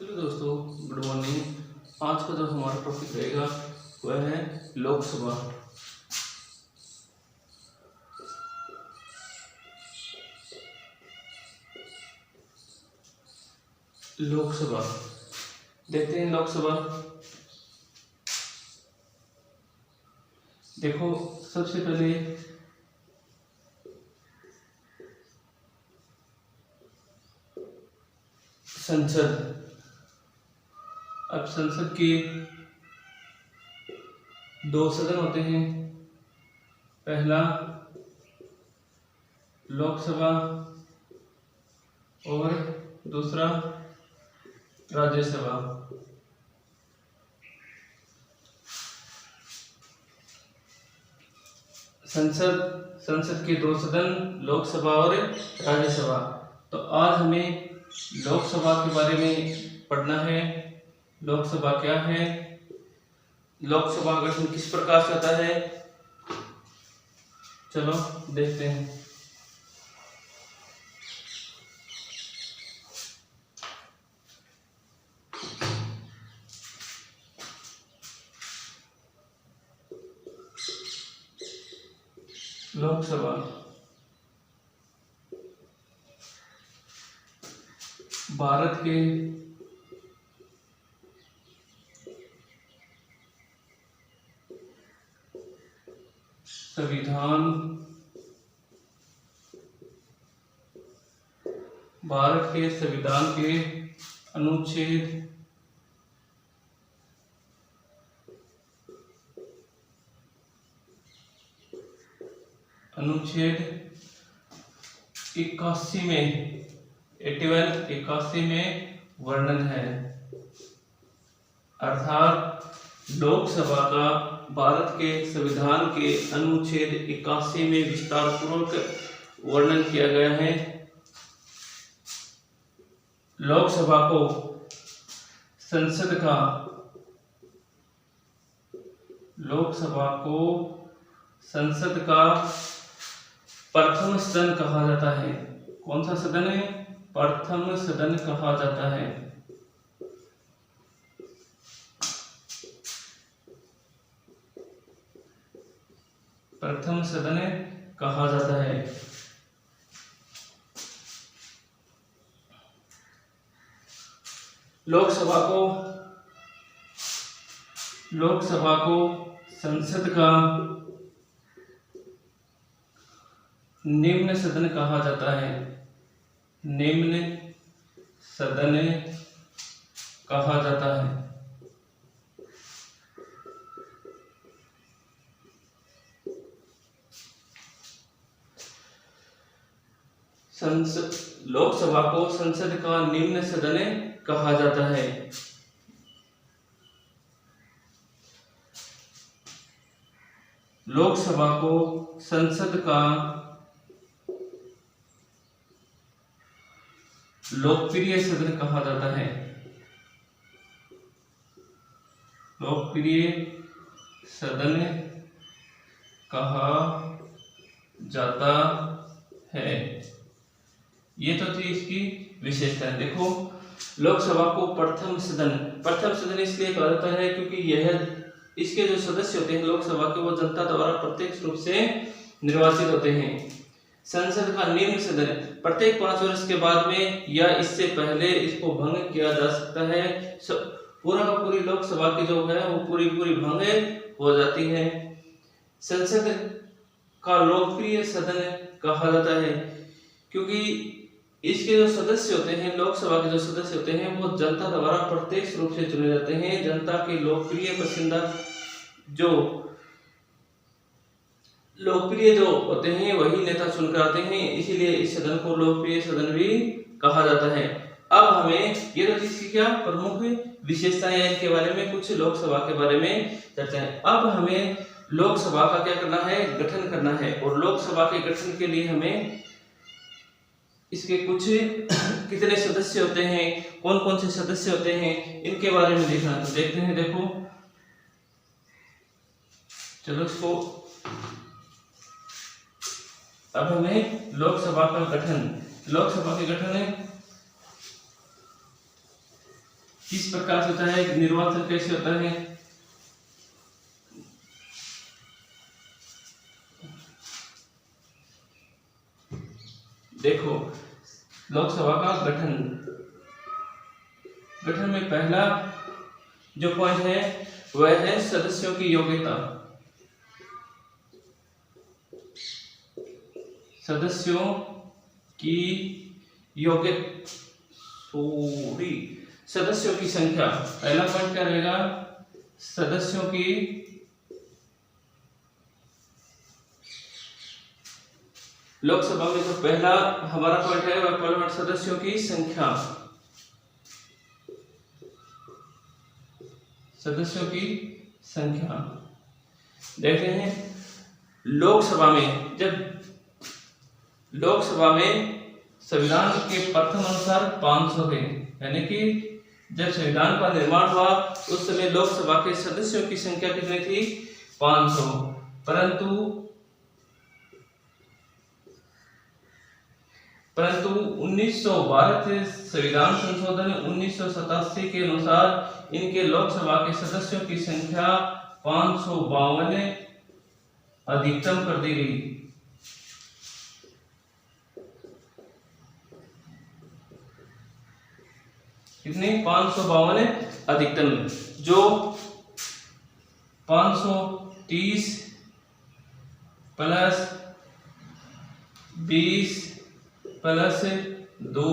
Hello दोस्तों, good morning. आज का जो हमारा टॉपिक रहेगा वह है लोकसभा। लोकसभा देखते हैं। लोकसभा देखो, सबसे पहले संसद। अब संसद के दो सदन होते हैं। पहला लोकसभा और दूसरा राज्यसभा। संसद के दो सदन, लोकसभा और राज्यसभा। तो आज हमें लोकसभा के बारे में पढ़ना है। लोकसभा क्या है, लोकसभा का गठन किस प्रकार से होता है, चलो देखते हैं। लोकसभा भारत के संविधान के अनुच्छेद 81 में वर्णन है। अर्थात लोकसभा का भारत के संविधान के अनुच्छेद 81 में विस्तार पूर्वक वर्णन किया गया है। लोकसभा को संसद का प्रथम सदन कहा जाता है। कौन सा सदन है? प्रथम सदन कहा जाता है। प्रथम सदन कहा जाता है। लोकसभा को संसद का निम्न सदन कहा जाता है। निम्न सदन कहा जाता है। लोकसभा को संसद का निम्न सदन कहा जाता है। लोकसभा को संसद का लोकप्रिय सदन कहा जाता है। लोकप्रिय सदन कहा जाता है। ये तो थी इसकी विशेषता। देखो, लोकसभा को प्रथम सदन इसलिए कहा जाता है क्योंकि इसके जो सदस्य होते हैं लोकसभा के, वो जनता द्वारा प्रत्यक्ष रूप से निर्वाचित होते हैं। संसद का निम्न सदन प्रत्येक 5 वर्ष के बाद में या इससे पहले इसको भंग किया जा सकता है। पूरी लोकसभा की जो है वो पूरी भंग हो जाती है। संसद का लोकप्रिय सदन कहा जाता है क्योंकि इसके जो सदस्य होते हैं, लोकसभा के जो सदस्य होते हैं, वो जनता द्वारा प्रत्यक्ष रूप से चुने जाते हैं। जनता के लोकप्रिय जो होते हैं वही नेता चुनकर आते हैं। इसीलिए इस सदन को लोकप्रिय सदन भी कहा जाता है। अब हमें ये तो इसकी क्या प्रमुख विशेषताएं हैं, इनके बारे में कुछ लोकसभा के बारे में चर्चा है। अब हमें लोकसभा का क्या करना है, गठन करना है। और लोकसभा के गठन के लिए हमें इसके कुछ कितने सदस्य होते हैं, कौन कौन से सदस्य होते हैं, इनके बारे में देखना। तो देखते हैं। देखो, चलो इसको अब हमें लोकसभा के गठन किस प्रकार से होता है, निर्वाचन कैसे होता है। देखो लोकसभा का गठन में पहला जो पॉइंट है वह है सदस्यों की योग्यता। सदस्यों की सदस्यों की संख्या। पहला पॉइंट क्या रहेगा, सदस्यों की लोकसभा में जो पहला हमारा पॉइंट है वह पहला पॉइंट सदस्यों की संख्या। सदस्यों की संख्या देखते हैं लोकसभा में, जब लोकसभा में संविधान के प्रथम अनुसार 500 थे, यानी कि जब संविधान का निर्माण हुआ उस समय लोकसभा के सदस्यों की संख्या कितनी थी, 500। परंतु 1912 संविधान संशोधन 1987 के अनुसार इनके लोकसभा के सदस्यों की संख्या 552 अधिकतम कर दी गई। कितनी, 552 अधिकतम, जो 530 प्लस 20 प्लस 2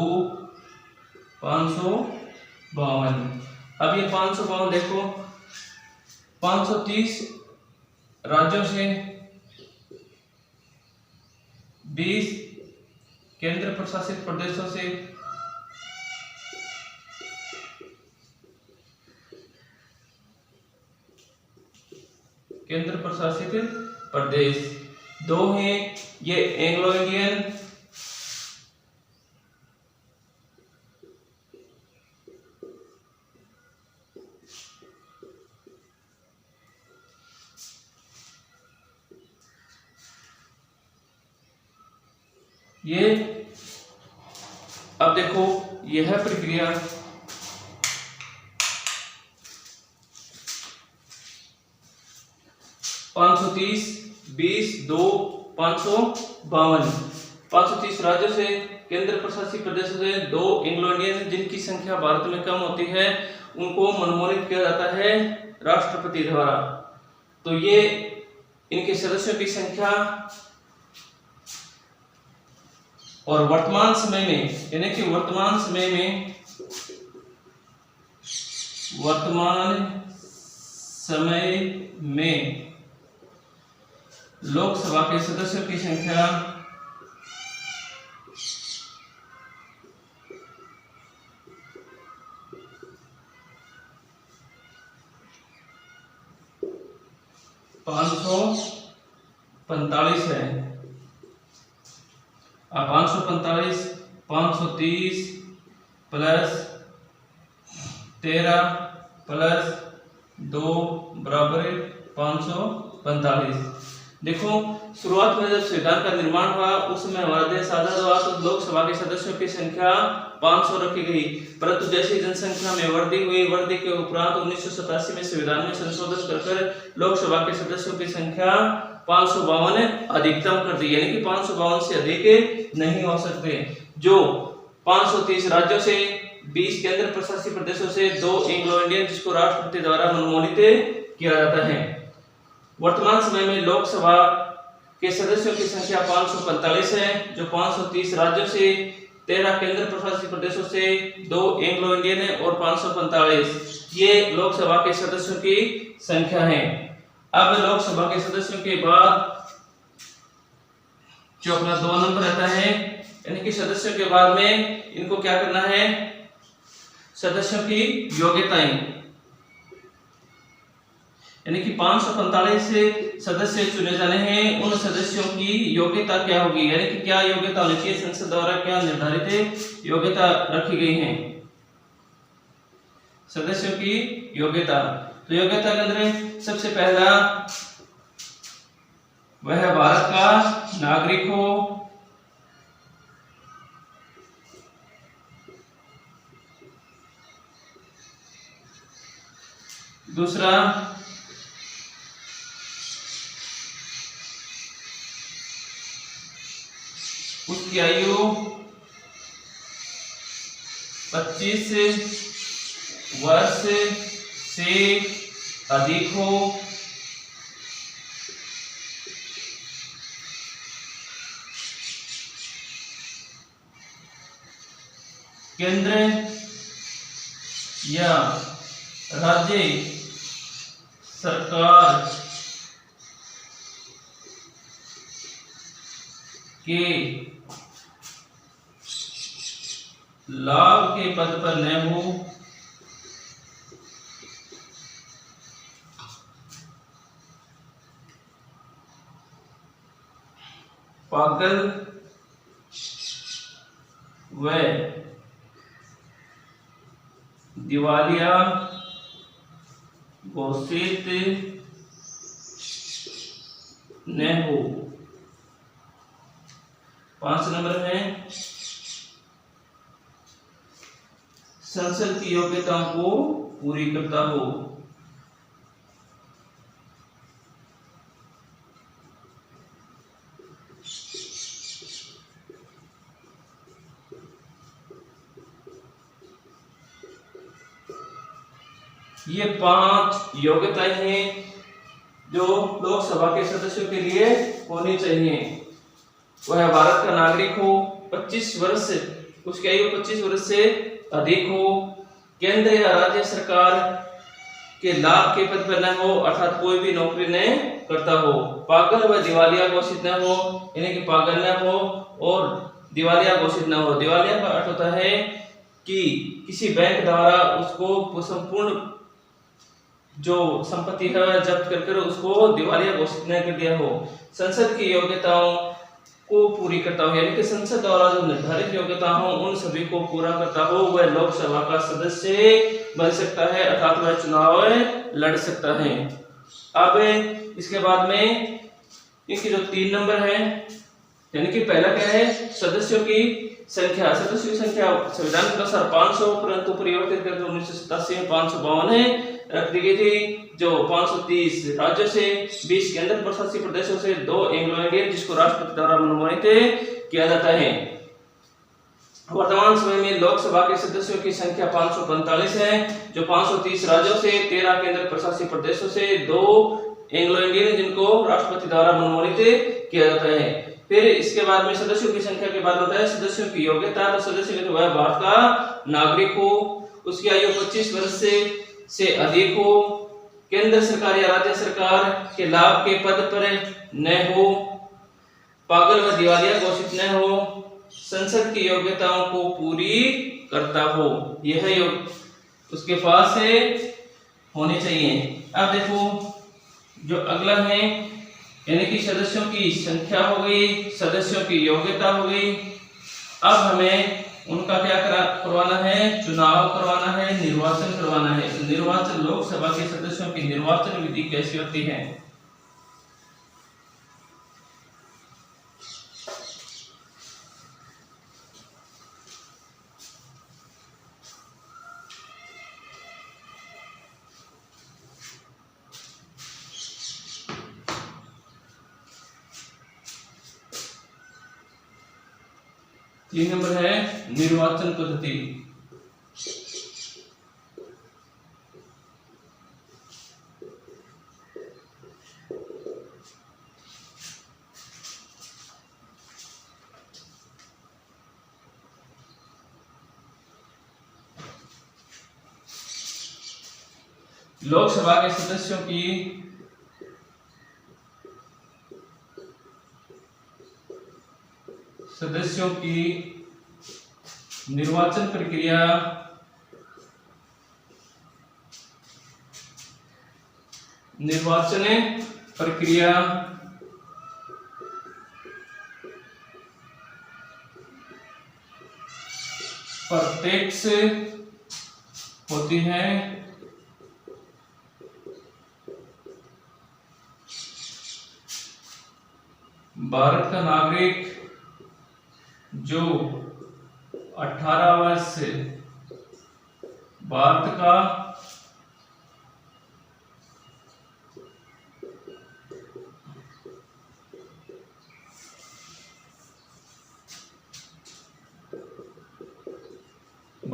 552। अब ये 552 देखो 530 राज्यों से, 20 केंद्र प्रशासित प्रदेशों से, केंद्र प्रशासित प्रदेश 2 हैं, ये एंग्लो इंडियन, ये अब देखो यह प्रक्रिया पाँच सौ 530 राज्यों से, केंद्र प्रशासित प्रदेशों से, 2 एंग्लो इंडियन जिनकी संख्या भारत में कम होती है उनको मनमोनित किया जाता है राष्ट्रपति द्वारा। तो ये इनके सदस्यों की संख्या, और वर्तमान समय में, यानी कि वर्तमान समय में लोकसभा के सदस्यों की संख्या 545 है। 545 530 प्लस 13 प्लस 2 बराबर 545। देखो शुरुआत में जब संविधान का निर्माण हुआ उस समय हमारा देश आजाद हुआ तो लोकसभा के सदस्यों की संख्या 500 रखी गई, परंतु जैसे जनसंख्या में वृद्धि हुई, वृद्धि के उपरांत 1987 में संविधान में संशोधन कर लोकसभा के सदस्यों की संख्या 552 अधिकतम कर दी, यानी कि 552 से अधिक नहीं हो सकते। जो 530 राज्यों से, 20 केंद्र प्रशासित प्रदेशों से, 2 एंग्लो इंडियन जिसको राष्ट्रपति द्वारा मनमोनित किया जाता है। वर्तमान समय में लोकसभा के सदस्यों की संख्या 545 है, जो 530 राज्यों से, 13 केंद्र प्रशासित प्रदेशों से, 2 एंग्लो इंडियन है और 545 ये लोकसभा के सदस्यों की संख्या है। अब लोकसभा के सदस्यों के बाद जो अपना 2 नंबर रहता है, यानी कि सदस्यों के बाद में इनको क्या करना है, सदस्यों की योग्यताएं, यानी कि 545 से सदस्य चुने जाने हैं, उन सदस्यों की योग्यता क्या होगी, यानी कि क्या योग्यता होनी चाहिए, संसद द्वारा क्या निर्धारित योग्यता रखी गई है सदस्यों की योग्यता। तो योग्यता के अंदर सबसे पहला वह भारत का नागरिक हो, दूसरा उसकी आयु 25 वर्ष से अधिक हो। केंद्र या राज्य सरकार के लाभ के पद पर न हो। पागल व दिवालिया घोषित न हो। 5 नंबर है संसद की योग्यताओं को पूरी करता हो। ये 5 योग्यताएं हैं जो लोकसभा के सदस्यों के लिए होनी चाहिए। वह भारत का नागरिक हो, 25 वर्ष उसकी आयु 25 वर्ष से अधिक हो, केंद्र या राज्य सरकार के लाभ के पद पर न हो, अर्थात कोई भी नौकरी न करता हो, पागल व दिवालिया घोषित न हो, यानी कि पागल न हो और दिवालिया घोषित न हो। दिवालिया का अर्थ होता है कि किसी बैंक द्वारा उसको संपूर्ण जो संपत्ति है जब्त कर उसको दिवालिया घोषित न कर दिया हो। संसद की योग्यताओं को पूरी करता हो, यानी कि संसद द्वारा जो निर्धारित योग्यता हो उन सभी को पूरा करता हो, वह लोकसभा का सदस्य बन सकता है, अर्थात वह चुनाव लड़ सकता है। अब इसके बाद में इनकी जो 3 नंबर है, यानी कि पहला क्या है सदस्यों की संख्या। सदस्यों की संख्या संविधान के अनुसार 500, परंतु परिवर्तित करके 1987 में 552 रख दी गई थी, जो 530 राज्यों से, 20 केंद्र प्रशासित प्रदेशों से, 2 एंग्लो इंडियन जिसको राष्ट्रपति द्वारा मनोनीत किया जाता है। वर्तमान समय में लोकसभा के सदस्यों की संख्या 545 है, जो 530 राज्यों से, 13 केंद्र प्रशासित प्रदेशों से, 2 एंग्लो इंडियन जिनको राष्ट्रपति द्वारा मनोनीत किया जाता है। फिर इसके बाद में सदस्यों की संख्या के बाद होता है सदस्यों की योग्यता। तो सदस्य तो वह भारत का नागरिक हो, उसकी आयु 25 वर्ष से अधिक हो, केंद्र सरकार या राज्य सरकार के लाभ के पद पर न हो, पागल व दिवालिया घोषित न हो, संसद की योग्यताओं को पूरी करता हो। यह योग उसके पास है होनी चाहिए। अब देखो जो अगला है, यानी कि सदस्यों की संख्या हो गई, सदस्यों की योग्यता हो गई। अब हमें उनका क्या करवाना है, चुनाव करवाना है, निर्वाचन करवाना है। तो निर्वाचन, लोकसभा के सदस्यों की निर्वाचन विधि कैसी होती है। तीन नंबर है निर्वाचन पद्धति। लोकसभा के सदस्यों की निर्वाचन प्रक्रिया प्रत्यक्ष होती है। भारत का नागरिक जो 18 वर्ष से भारत का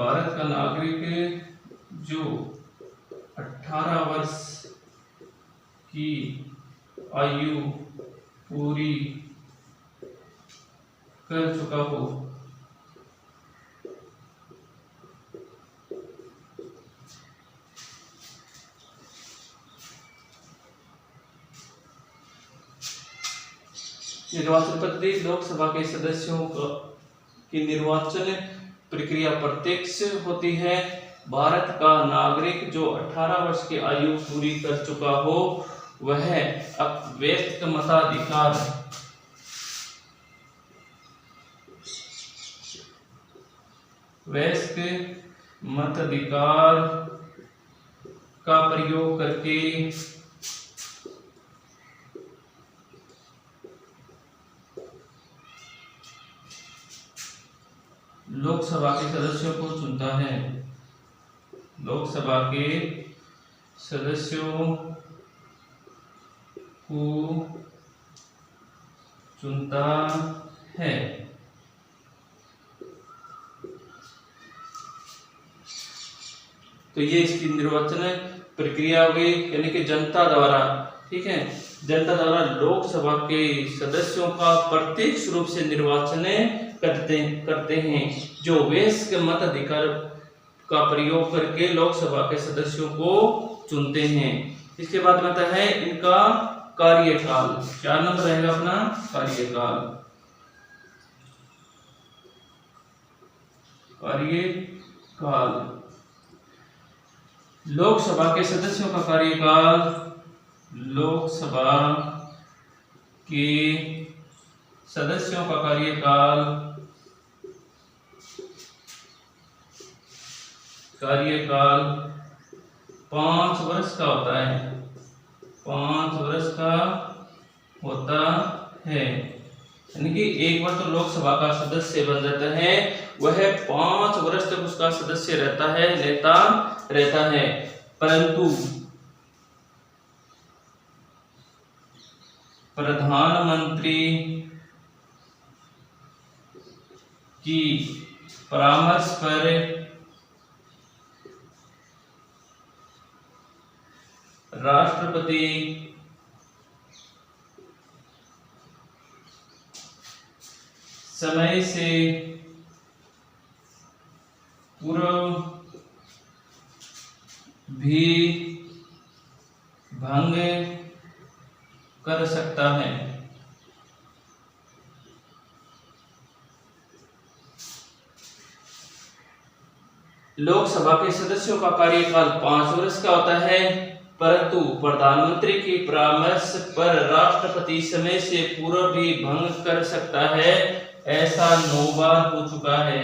भारत का नागरिक जो 18 वर्ष की आयु पूरी कर चुका हो। निर्वाचन पद्धति लोकसभा के सदस्यों की निर्वाचन प्रक्रिया प्रत्यक्ष होती है। भारत का नागरिक जो 18 वर्ष की आयु पूरी कर चुका हो वह वयस्क मताधिकार का प्रयोग करके लोकसभा के सदस्यों को चुनता है। लोकसभा के सदस्यों को चुनता है। तो ये इसकी निर्वाचन प्रक्रिया हो गई, यानी कि जनता द्वारा, ठीक है, जनता द्वारा लोकसभा के सदस्यों का प्रत्यक्ष रूप से निर्वाचन करते हैं, जो वयस्क मताधिकार का प्रयोग करके लोकसभा के सदस्यों को चुनते हैं। इसके बाद आता है इनका कार्यकाल। 4 नंबर रहेगा अपना कार्यकाल। लोकसभा के सदस्यों का कार्यकाल, लोकसभा के सदस्यों का कार्यकाल 5 वर्ष का होता है। 5 वर्ष का होता है, यानी कि एक बार तो लोकसभा का सदस्य बन जाता है, वह 5 वर्ष तक उसका सदस्य रहता है। परंतु प्रधानमंत्री की परामर्श पर राष्ट्रपति समय से पूर्व भी भंग कर सकता है। लोकसभा के सदस्यों का कार्यकाल 5 वर्ष का होता है, परंतु प्रधानमंत्री की परामर्श पर राष्ट्रपति समय से पूर्व भी भंग कर सकता है। ऐसा 9 बार हो चुका है।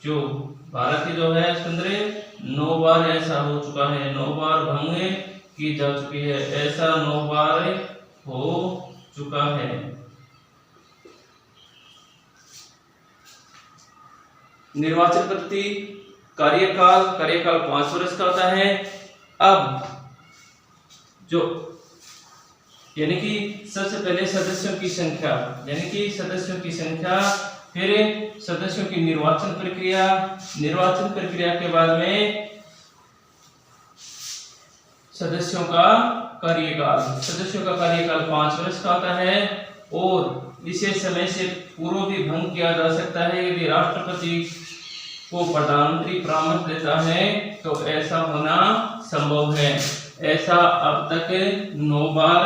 जो भारत की जो है उसके अंदर 9 बार ऐसा हो चुका है, 9 बार भंग की जा चुकी है, ऐसा 9 बार हो चुका है। निर्वाचन पद्धति कार्यकाल 5 वर्ष का होता है। अब जो यानी कि सबसे पहले सदस्यों की संख्या, फिर सदस्यों की निर्वाचन प्रक्रिया के बाद में सदस्यों का कार्यकाल 5 वर्ष का होता है और इसे समय से पूर्व भी भंग किया जा सकता है। यदि राष्ट्रपति को प्रधानमंत्री परामर्श देता है तो ऐसा होना संभव है। ऐसा अब तक 9 बार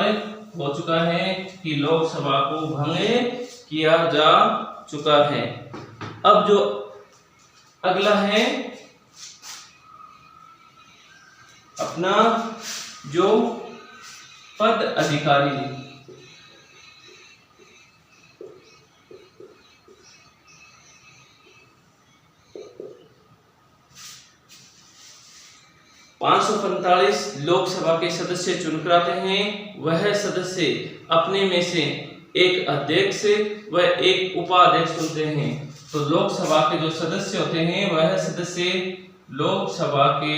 हो चुका है कि लोकसभा को भंग किया जा चुका है। अब जो अगला है अपना जो पद अधिकारी, पाँच 545 लोकसभा के सदस्य चुनकर आते हैं। वह सदस्य अपने में से एक अध्यक्ष व एक उपाध्यक्ष चुनते हैं। तो लोकसभा के जो सदस्य होते हैं वह सदस्य लोकसभा के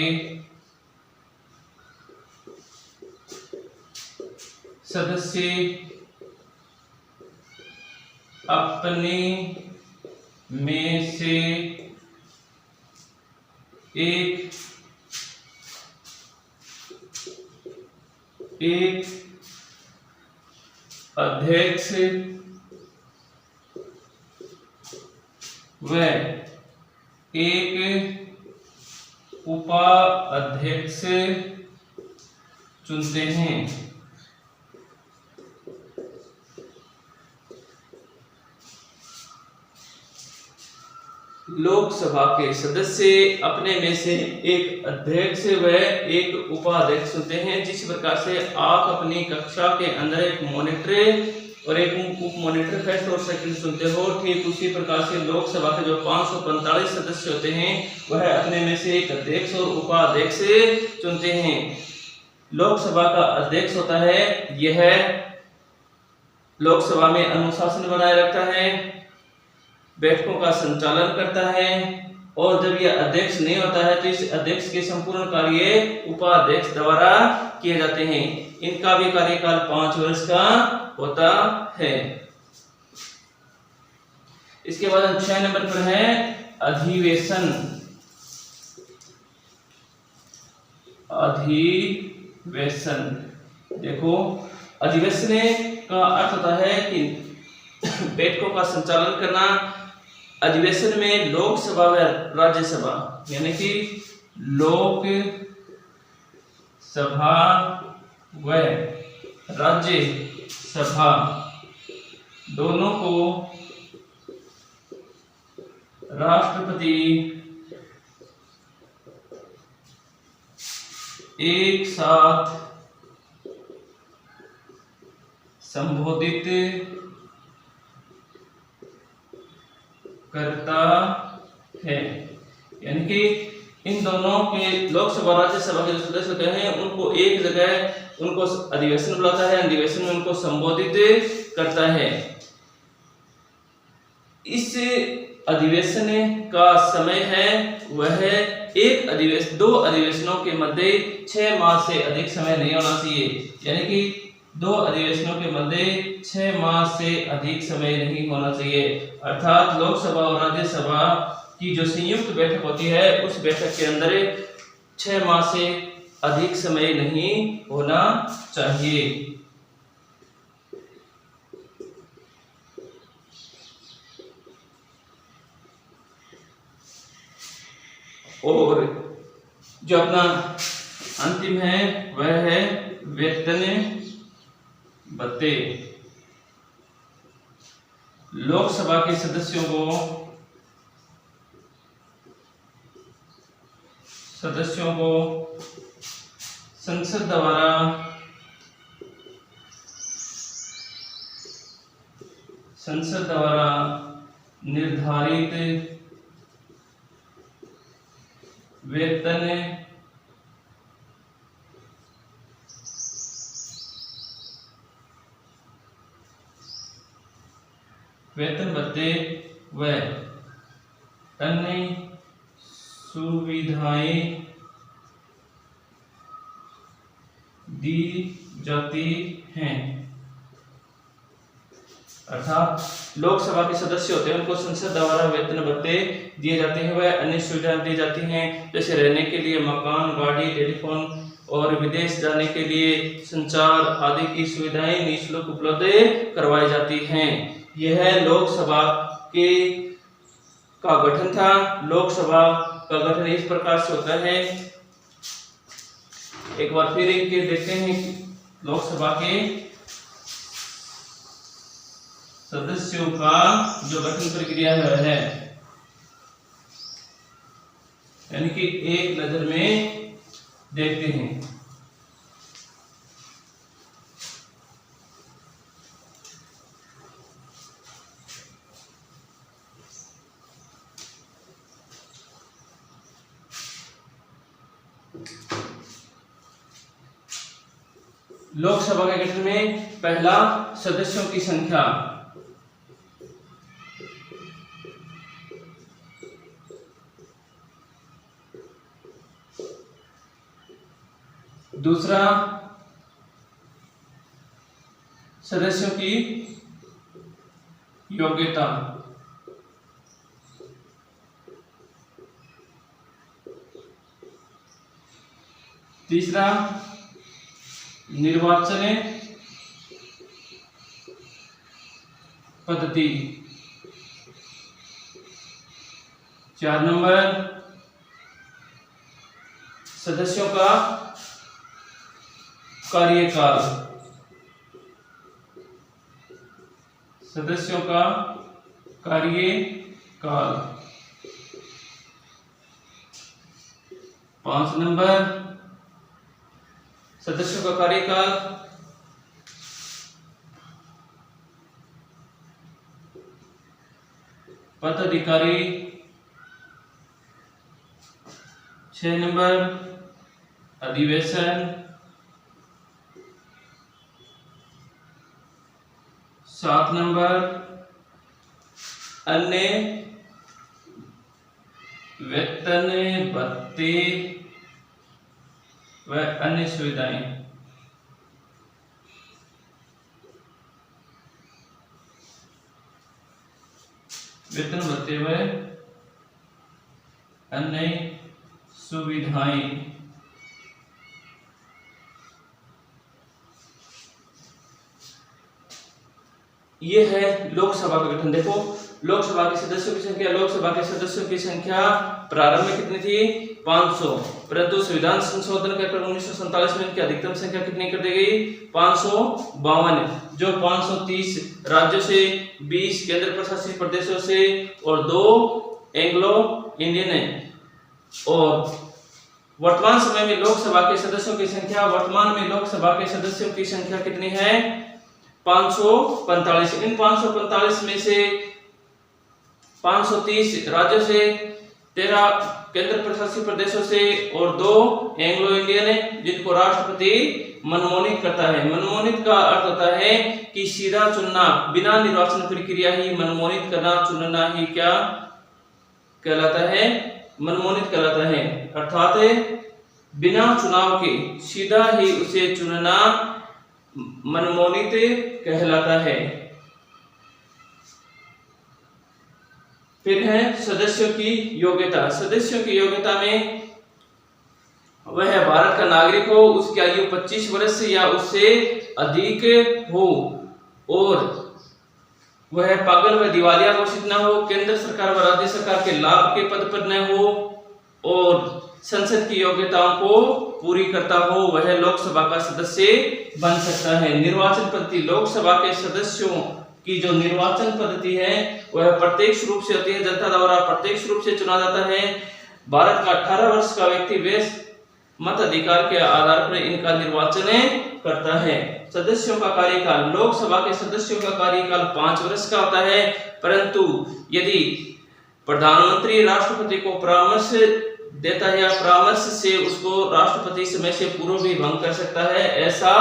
सदस्य अपने में से एक एक अध्यक्ष व एक उपाध्यक्ष चुनते हैं। लोकसभा के सदस्य अपने में से एक अध्यक्ष व एक उपाध्यक्ष चुनते हैं। जिस प्रकार से आप अपनी कक्षा के अंदर एक मॉनिटर और एक उप मॉनिटर फर्स्ट और सेकंड चुनते हो, ठीक उसी प्रकार से लोकसभा के जो 545 सदस्य होते हैं वह अपने में से एक अध्यक्ष और उपाध्यक्ष चुनते हैं। लोकसभा का अध्यक्ष होता है, यह लोकसभा में अनुशासन बनाए रखता है, बैठकों का संचालन करता है, और जब यह अध्यक्ष नहीं होता है तो इस अध्यक्ष के संपूर्ण कार्य उपाध्यक्ष द्वारा किए जाते हैं। इनका भी कार्यकाल 5 वर्ष का होता है। इसके बाद 6 नंबर पर है अधिवेशन। अधिवेशन देखो, अधिवेशन का अर्थ होता है कि बैठकों का संचालन करना। अधिवेशन में लोकसभा व राज्यसभा यानी कि लोक सभा व राज्यसभा दोनों को राष्ट्रपति एक साथ संबोधित करता है। यानी कि इन दोनों के लोकसभा राज्यसभा के जो सदस्य होते हैं उनको एक जगह उनको अधिवेशन बुलाता है, अधिवेशन में उनको संबोधित करता है। इस अधिवेशन का समय है वह दो अधिवेशनों के मध्य 6 माह से अधिक समय नहीं होना चाहिए। यानी कि 2 अधिवेशनों के मध्य 6 माह से अधिक समय नहीं होना चाहिए। अर्थात लोकसभा और राज्यसभा की जो संयुक्त बैठक होती है उस बैठक के अंदर 6 माह से अधिक समय नहीं होना चाहिए। और जो अपना अंतिम है वह है वेतन भत्ते। लोकसभा के सदस्यों को संसद द्वारा निर्धारित वेतन भत्ते व अन्य सुविधाएं दी जाती हैं। अर्थात लोकसभा के सदस्य होते हैं उनको संसद द्वारा वेतन भत्ते दिए जाते हैं, वह अन्य सुविधाएं दी जाती हैं, जैसे रहने के लिए मकान, गाड़ी, टेलीफोन और विदेश जाने के लिए संचार आदि की सुविधाएं निःशुल्क उपलब्ध करवाई जाती हैं। यह लोकसभा का गठन था। लोकसभा का गठन इस प्रकार से होता है। एक बार फिर इनके देखते हैं कि लोकसभा के सदस्यों का जो गठन प्रक्रिया है, यानी कि एक नजर में देखते हैं। लोकसभा के गठन में पहला सदस्यों की संख्या, दूसरा सदस्यों की योग्यता, तीसरा निर्वाचन पद्धति। 4 नंबर सदस्यों का कार्यकाल। सदस्यों का कार्यकाल। 5 नंबर सदस्यों का कार्यकाल पदाधिकारी। 6 नंबर अधिवेशन। 7 नंबर अन्य वेतन भत्ते व अन्य सुविधाएं। वेतन भत्ते व अन्य सुविधाएं। ये है लोकसभा का गठन। देखो लोकसभा के सदस्यों की संख्या, लोकसभा के सदस्यों की संख्या प्रारंभ में कितनी थी? 500, परंतु संविधान संशोधन के 1947 में इनकी अधिकतम संख्या कितनी कर दी गई? 552, जो 530 राज्यों से, 20 केंद्र प्रशासित प्रदेशों से और 2 एंग्लो इंडियन है। और वर्तमान समय में लोकसभा के सदस्यों की संख्या, वर्तमान में लोकसभा के सदस्यों की संख्या कितनी है? 545। इन 545 में से 530 राज्यों से, 13 केंद्र प्रशासित प्रदेशों से और 2 एंग्लो इंडियन है, जिनको राष्ट्रपति मनमोनित करता है। मनमोनित का अर्थ होता है कि सीधा चुनना, बिना निर्वाचन प्रक्रिया ही मनमोनित करना, चुनना ही क्या कहलाता है? मनमोनित कहलाता है। अर्थात बिना चुनाव के सीधा ही उसे चुनना मनमोनित कहलाता है। फिर है सदस्यों की योग्यता। सदस्यों की योग्यता में वह भारत का नागरिक हो, उसकी आयु 25 वर्ष या उससे अधिक हो और वह पागल व दिवालिया घोषित न हो, केंद्र सरकार व राज्य सरकार के लाभ के पद पर न हो और संसद की योग्यताओं को पूरी करता हो, वह लोकसभा का सदस्य बन सकता है। निर्वाचन पद्धति। लोकसभा के सदस्यों की जो निर्वाचन पद्धति है वह प्रत्यक्ष रूप से होती है, जनता द्वारा प्रत्यक्ष रूप से चुना जाता है। भारत का 18 वर्ष का व्यक्ति वैध मत अधिकार के आधार पर इनका निर्वाचन करता है। सदस्यों का कार्यकाल। लोकसभा के सदस्यों का कार्यकाल 5 वर्ष का होता है, परंतु यदि प्रधानमंत्री राष्ट्रपति को परामर्श देता है या परामर्श से उसको राष्ट्रपति समय से पूर्व भी भंग कर सकता है। ऐसा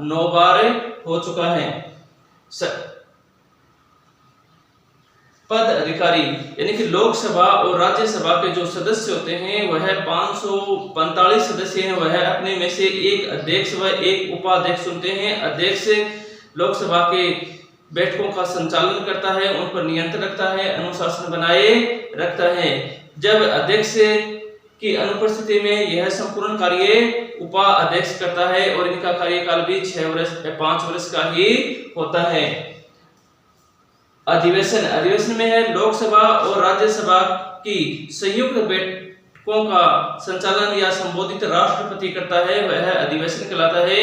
9 बार हो चुका है। पद अधिकारी यानी कि लोकसभा और राज्यसभा के जो सदस्य होते हैं वह 545 सदस्य हैं। वह अपने में से एक अध्यक्ष व एक उपाध्यक्ष चुनते हैं। अध्यक्ष लोकसभा के बैठकों का संचालन करता है, उन पर नियंत्रण रखता है, अनुशासन बनाए रखता है। जब अध्यक्ष की अनुपस्थिति में यह संपूर्ण कार्य उपाध्यक्ष करता है और इनका कार्यकाल भी 5 वर्ष का ही होता है। अधिवेशन। अधिवेशन में है लोकसभा और राज्यसभा की संयुक्त बैठकों का संचालन या संबोधित राष्ट्रपति करता है, वह अधिवेशन कहलाता है।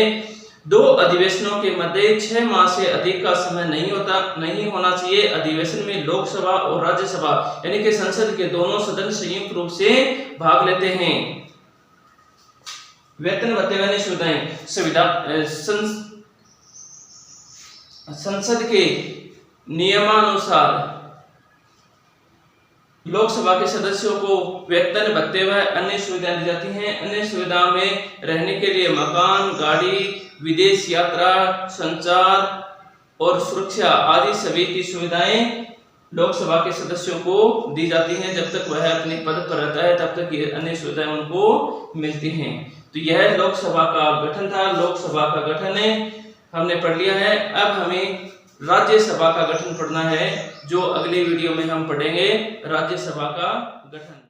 2 अधिवेशनों के मध्य 6 माह से अधिक का समय नहीं होना चाहिए। अधिवेशन में लोकसभा और राज्यसभा यानी कि संसद के दोनों सदन संयुक्त रूप से भाग लेते हैं। वेतन भत्ते व सुविधाएं। संसद के नियमानुसार लोकसभा के सदस्यों को वेतन भत्ते व अन्य सुविधाएं दी जाती हैं। अन्य सुविधाओं में रहने के लिए मकान, गाड़ी, विदेश यात्रा, संचार और सुरक्षा आदि सभी की सुविधाएं लोकसभा के सदस्यों को दी जाती हैं। जब तक वह अपने पद पर रहता है तब तक ये अन्य सुविधाएं उनको मिलती हैं। तो यह लोकसभा का गठन था। लोकसभा का गठन हमने पढ़ लिया है। अब हमें राज्यसभा का गठन पढ़ना है, जो अगले वीडियो में हम पढ़ेंगे। राज्यसभा का गठन।